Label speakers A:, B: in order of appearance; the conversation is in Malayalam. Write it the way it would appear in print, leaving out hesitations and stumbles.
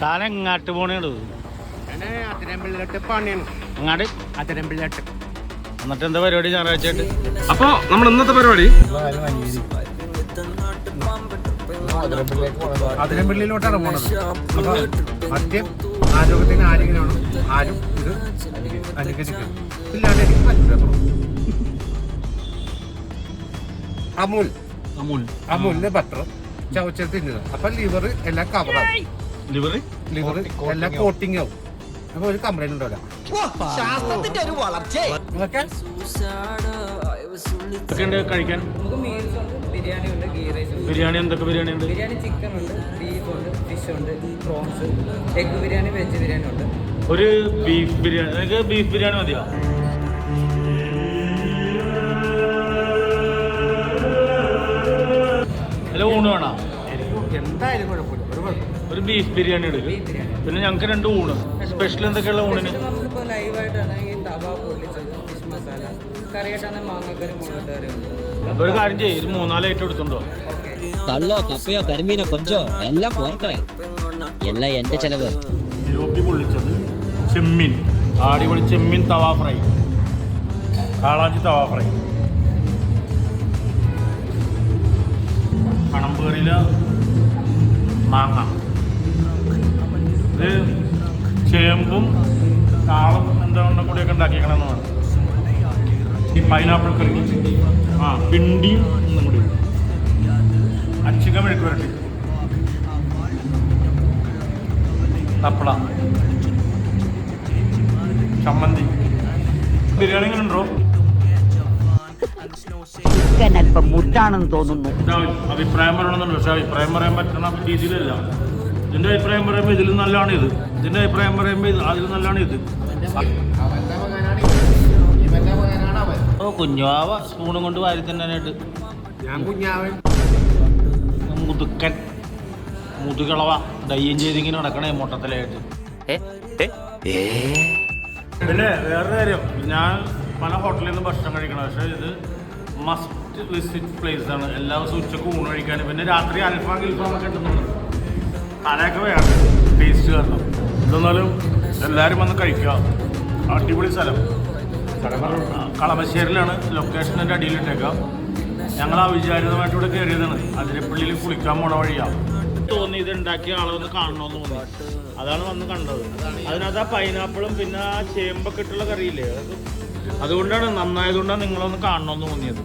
A: താൻ എങ്ങാട്ട് പോണേടൂ? അങ്ങാട്. എന്നിട്ട് എന്താ പരിപാടി ഞായറാഴ്ച ആയിട്ട്?
B: അപ്പൊ നമ്മുടെ ഇന്നത്തെ പരിപാടി
C: അതിരമ്പള്ളിയിലോട്ടാണ് പോണത്. അപ്പൊ മദ്യം ആരോഗ്യത്തിന് ആരെങ്കിലാണ് ആരും ഇത് അനുകരിക്കണം. ഇല്ലാണ്ട് എനിക്ക് പറ്റില്ല. അമൂലിന്റെ ബട്ടർ ചവച്ച തിന്നുന്നത്. അപ്പൊ ലിവർ എല്ലാം കവറാവും. ലിവർ എല്ലാം കോട്ടിങ് ആവും. അപ്പൊ ഒരു കംപ്ലൈന്റ് ഉണ്ടാവില്ല.
A: കഴിക്കാൻ ബിരിയാണി എന്തൊക്കെ ബിരിയാണി ഉണ്ട്?
D: ബിരിയാണി ചിക്കൻ ഉണ്ട്, ബീഫ് ഉണ്ട്, ഫിഷ് ഉണ്ട്, prawns, egg biryani, veg biryani ഉണ്ട്.
A: ഒരു ബീഫ് ബിരിയാണി. എനിക്ക് ബീഫ് ബിരിയാണി മതിയോ? അല്ല ഊണ് വേണോ?
C: എന്തായാലും കുഴപ്പമില്ല.
A: ഒരു ബീഫ് ബിരിയാണി എടുക്കും. പിന്നെ ഞങ്ങൾക്ക് 2 ഊണ്. സ്പെഷ്യൽ എന്തൊക്കെയുള്ള ഊണിന്?
D: നമ്മളിപ്പോൾ ലൈവായിട്ടാണ് ഈ തവ പൊള്ളിച്ചത്, ഫിഷ് മസാല, കറിയായിട്ടാണ് മാങ്ങക്കറി, മുളകറി ഉണ്ട്.
A: ഒരു കാര്യം ചെയ്യും, ഒരു 3-4 ഐറ്റം എടുത്തുണ്ടോ?
E: കള്ളോ കപ്പയോ കരിമീനോ കൊഞ്ചോ എല്ലാം പോർക്കേ, എല്ലാം എന്റെ ചെലവ്.
A: തിലോപ്പി പൊള്ളിച്ചത്, ചെമ്മീൻ, അടിപൊളി ചെമ്മീൻ തവ ഫ്രൈ, കാളാഞ്ചി തവ ഫ്രൈ, കണമ്പ് കറിയില മാങ്ങ, ഇത് ചേമ്പും താളും എന്താ കൂടിയൊക്കെ ഉണ്ടാക്കിയേക്കണമെന്നാണ്. ഈ പൈനാപ്പിൾ കറി, പിണ്ടിയും ഒന്നും കൂടി, അച്ചിക്ക മെഴുക്ക് വരട്ടി, തപ്പള, ചമ്മന്തി. ബിരിയാണി എങ്ങനെ ഉണ്ടോ?
F: അല്പം മുറ്റാണെന്ന് തോന്നുന്നു.
A: അഭിപ്രായം പറയണമെന്നുണ്ട്. പക്ഷെ അഭിപ്രായം പറയാൻ പറ്റുന്ന രീതിയിലല്ല. ഇതിൻ്റെ അഭിപ്രായം പറയുമ്പോൾ ഇതിലും നല്ലതാണ് ഇത്, ഇതിൻ്റെ അഭിപ്രായം പറയുമ്പോൾ അതിലും നല്ലതാണ് ഇത്. ഓ കുഞ്ഞാവ സ്പൂണും കൊണ്ട് വാരി തന്നാനായിട്ട്.
C: ഞാൻ കുഞ്ഞാവൻ
A: മുതുക്കൻ മുതുകളവ ഡയ്യം ചെയ്തിങ്ങനെ നടക്കണേ മൊട്ടത്തിലായിട്ട്. പിന്നെ വേറൊരു കാര്യം, ഞാൻ പല ഹോട്ടലിൽ നിന്ന് ഭക്ഷണം കഴിക്കണം. പക്ഷേ ഇത് മസ്റ്റ് വിസിറ്റ് പ്ലേസ് ആണ്. എല്ലാ ദിവസവും ഉച്ചക്ക് ഊണ് കഴിക്കാനും പിന്നെ രാത്രി അൽഫാം ഒക്കെ കിട്ടുന്നുണ്ട്. തലയൊക്കെ വേണം ടേസ്റ്റ് കാരണം. ഇതെന്നാലും എല്ലാവരും വന്ന് കഴിക്കുക. അടിപൊളി സ്ഥലം. കളമശ്ശേരിയിലാണ് ലൊക്കേഷൻ. എൻ്റെ അടിയിലിട്ടേക്കാം. ഞങ്ങൾ അവിചാരിതമായിട്ട് ഇവിടെ കയറിയതാണ്. അതിരപ്പള്ളിയിൽ കുളിക്കാൻ പോണ വഴിയാണ്. തോന്നി ഇത് ഉണ്ടാക്കിയ ആളൊന്ന് കാണണമെന്ന് തോന്നി. അതാണ് വന്ന് കണ്ടത്. അതിനകത്ത് ആ പൈനാപ്പിളും പിന്നെ ആ ചേമ്പൊക്കെ ഇട്ടുള്ള കറിയില്ലേ, അതുകൊണ്ടാണ് നന്നായതുകൊണ്ടാണ് നിങ്ങളൊന്ന് കാണണമെന്ന് തോന്നിയത്.